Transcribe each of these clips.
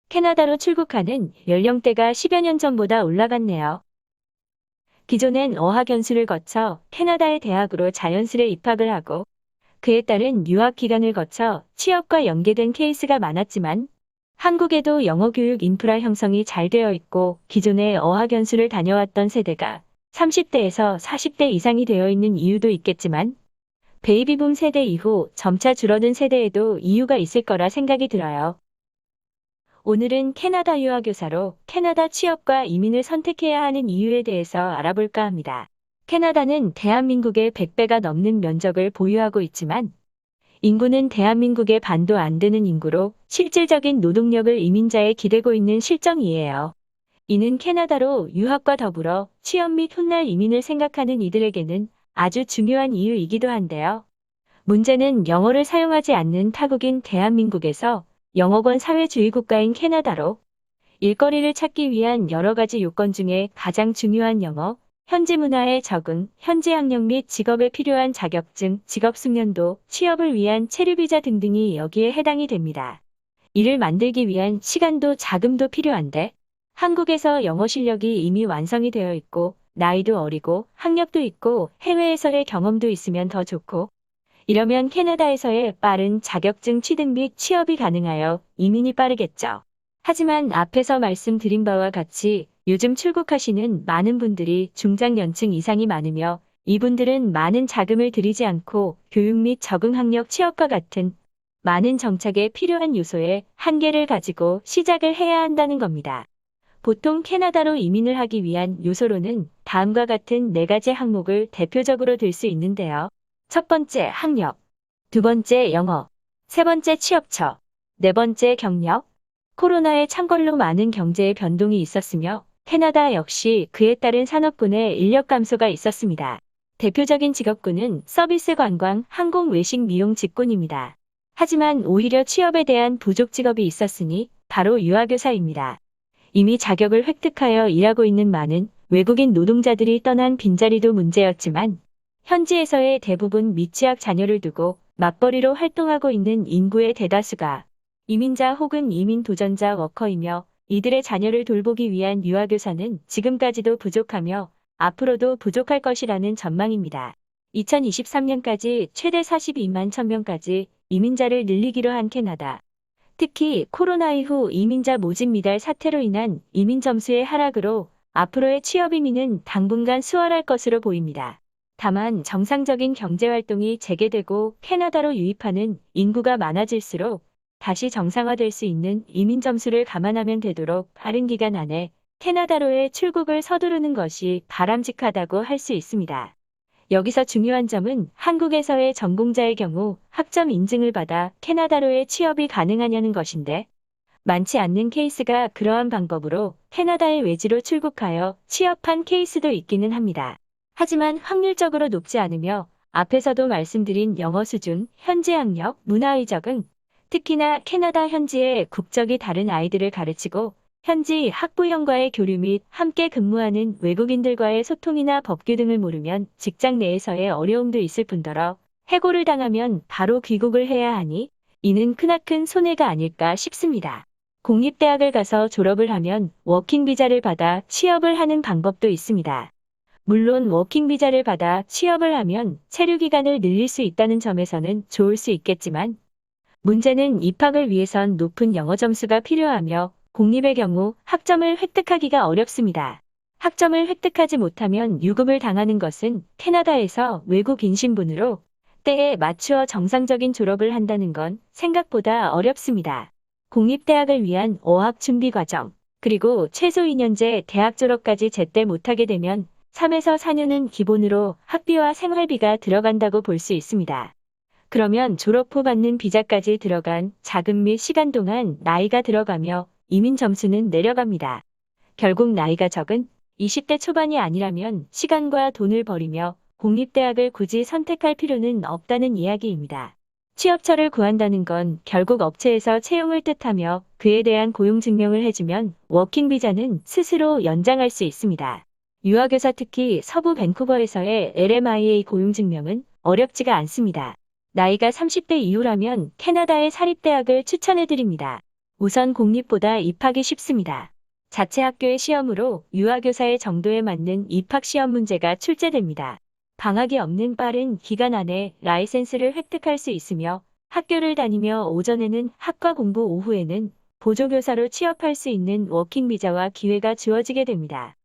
캐나다로 출국하는 연령대가 10여 년 전보다 올라갔네요. 기존엔 어학연수를 거쳐 캐나다의 대학으로 자연스레 입학을 하고 그에 따른 유학 기간을 거쳐 취업과 연계된 케이스가 많았지만 한국에도 영어 교육 인프라 형성이 잘 되어 있고 기존에 어학연수를 다녀왔던 세대가 30대에서 40대 이상이 되어 있는 이유도 있겠지만 베이비붐 세대 이후 점차 줄어든 세대에도 이유가 있을 거라 생각이 들어요. 오늘은 캐나다 유학교사로 캐나다 취업과 이민을 선택해야 하는 이유에 대해서 알아볼까 합니다. 캐나다는 대한민국의 100배가 넘는 면적을 보유하고 있지만 인구는 대한민국의 반도 안 되는 인구로 실질적인 노동력을 이민자에 기대고 있는 실정이에요. 이는 캐나다로 유학과 더불어 취업 및 훗날 이민을 생각하는 이들에게는 아주 중요한 이유이기도 한데요. 문제는 영어를 사용하지 않는 타국인 대한민국에서 영어권 사회주의 국가인 캐나다로 일거리를 찾기 위한 여러 가지 요건 중에 가장 중요한 영어, 현지 문화에 적응, 현지 학력 및 직업에 필요한 자격증, 직업 숙련도, 취업을 위한 체류비자 등등이 여기에 해당이 됩니다. 이를 만들기 위한 시간도 자금도 필요한데 한국에서 영어 실력이 이미 완성이 되어 있고 나이도 어리고 학력도 있고 해외에서의 경험도 있으면 더 좋고 이러면 캐나다에서의 빠른 자격증 취득 및 취업이 가능하여 이민이 빠르겠죠. 하지만 앞에서 말씀드린 바와 같이 요즘 출국하시는 많은 분들이 중장년층 이상이 많으며 이분들은 많은 자금을 들이지 않고 교육 및 적응 학력 취업과 같은 많은 정착에 필요한 요소에 한계를 가지고 시작을 해야 한다는 겁니다. 보통 캐나다로 이민을 하기 위한 요소로는 다음과 같은 4가지 항목을 대표적으로 들 수 있는데요. 첫 번째 학력, 두 번째 영어, 세 번째 취업처, 네 번째 경력. 코로나에 참걸로 많은 경제의 변동이 있었으며 캐나다 역시 그에 따른 산업군의 인력 감소가 있었습니다. 대표적인 직업군은 서비스 관광, 항공 외식 미용 직군입니다. 하지만 오히려 취업에 대한 부족 직업이 있었으니 바로 유아교사입니다. 이미 자격을 획득하여 일하고 있는 많은 외국인 노동자들이 떠난 빈자리도 문제였지만 현지에서의 대부분 미취학 자녀를 두고 맞벌이로 활동하고 있는 인구의 대다수가 이민자 혹은 이민 도전자 워커이며 이들의 자녀를 돌보기 위한 유아교사는 지금까지도 부족하며 앞으로도 부족할 것이라는 전망입니다. 2023년까지 최대 42만 1000명까지 이민자를 늘리기로 한 캐나다. 특히 코로나 이후 이민자 모집 미달 사태로 인한 이민 점수의 하락으로 앞으로의 취업 이민은 당분간 수월할 것으로 보입니다. 다만 정상적인 경제활동이 재개되고 캐나다로 유입하는 인구가 많아질수록 다시 정상화될 수 있는 이민 점수를 감안하면 되도록 빠른 기간 안에 캐나다로의 출국을 서두르는 것이 바람직하다고 할 수 있습니다. 여기서 중요한 점은 한국에서의 전공자의 경우 학점 인증을 받아 캐나다로의 취업이 가능하냐는 것인데 많지 않는 케이스가 그러한 방법으로 캐나다의 외지로 출국하여 취업한 케이스도 있기는 합니다. 하지만 확률적으로 높지 않으며 앞에서도 말씀드린 영어 수준, 현지 학력, 문화의 적응, 특히나 캐나다 현지의 국적이 다른 아이들을 가르치고 현지 학부형과의 교류 및 함께 근무하는 외국인들과의 소통이나 법규 등을 모르면 직장 내에서의 어려움도 있을 뿐더러 해고를 당하면 바로 귀국을 해야 하니 이는 크나큰 손해가 아닐까 싶습니다. 공립대학을 가서 졸업을 하면 워킹 비자를 받아 취업을 하는 방법도 있습니다. 물론 워킹 비자를 받아 취업을 하면 체류 기간을 늘릴 수 있다는 점에서는 좋을 수 있겠지만 문제는 입학을 위해선 높은 영어 점수가 필요하며 공립의 경우 학점을 획득하기가 어렵습니다. 학점을 획득하지 못하면 유급을 당하는 것은 캐나다에서 외국인 신분으로 때에 맞추어 정상적인 졸업을 한다는 건 생각보다 어렵습니다. 공립대학을 위한 어학 준비 과정, 그리고 최소 2년제 대학 졸업까지 제때 못하게 되면 3에서 4년은 기본으로 학비와 생활비가 들어간다고 볼 수 있습니다. 그러면 졸업 후 받는 비자까지 들어간 자금 및 시간 동안 나이가 들어가며 이민 점수는 내려갑니다. 결국 나이가 적은 20대 초반이 아니라면 시간과 돈을 버리며 공립대학을 굳이 선택할 필요는 없다는 이야기입니다. 취업처를 구한다는 건 결국 업체에서 채용을 뜻하며 그에 대한 고용증명을 해주면 워킹비자는 스스로 연장할 수 있습니다. 유아교사 특히 서부 밴쿠버에서의 LMIA 고용증명은 어렵지가 않습니다. 나이가 30대 이후라면 캐나다의 사립대학을 추천해드립니다. 우선 공립보다 입학이 쉽습니다. 자체 학교의 시험으로 유아교사의 정도에 맞는 입학 시험 문제가 출제됩니다. 방학이 없는 빠른 기간 안에 라이센스를 획득할 수 있으며 학교를 다니며 오전에는 학과 공부, 오후에는 보조교사로 취업할 수 있는 워킹 비자와 기회가 주어지게 됩니다.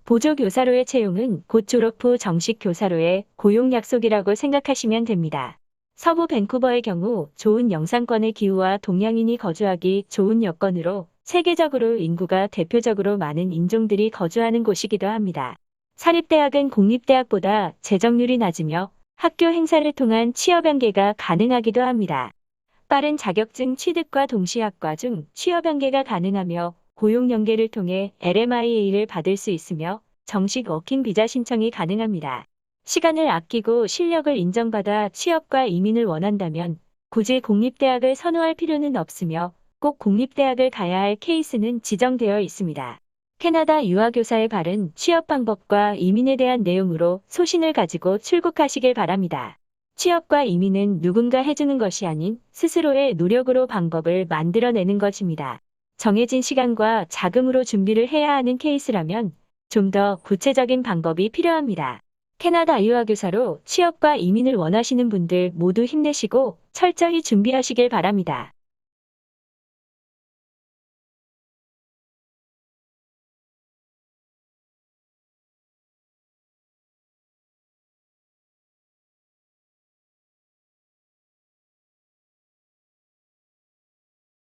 보조교사로의 채용은 곧 졸업 후 정식 교사로의 고용 약속이라고 생각하시면 됩니다. 서부 밴쿠버의 경우 좋은 영상권의 기후와 동양인이 거주하기 좋은 여건으로 세계적으로 인구가 대표적으로 많은 인종들이 거주하는 곳이기도 합니다. 사립대학은 공립대학보다 재정률이 낮으며 학교 행사를 통한 취업 연계가 가능하기도 합니다. 빠른 자격증 취득과 동시 학과 중 취업 연계가 가능하며 고용 연계를 통해 LMIA를 받을 수 있으며 정식 워킹 비자 신청이 가능합니다. 시간을 아끼고 실력을 인정받아 취업과 이민을 원한다면 굳이 공립대학을 선호할 필요는 없으며 꼭 공립대학을 가야 할 케이스는 지정되어 있습니다. 캐나다 유아교사의 바른 취업 방법과 이민에 대한 내용으로 소신을 가지고 출국하시길 바랍니다. 취업과 이민은 누군가 해주는 것이 아닌 스스로의 노력으로 방법을 만들어내는 것입니다. 정해진 시간과 자금으로 준비를 해야 하는 케이스라면 좀 더 구체적인 방법이 필요합니다. 캐나다 유아교사로 취업과 이민을 원하시는 분들 모두 힘내시고 철저히 준비하시길 바랍니다.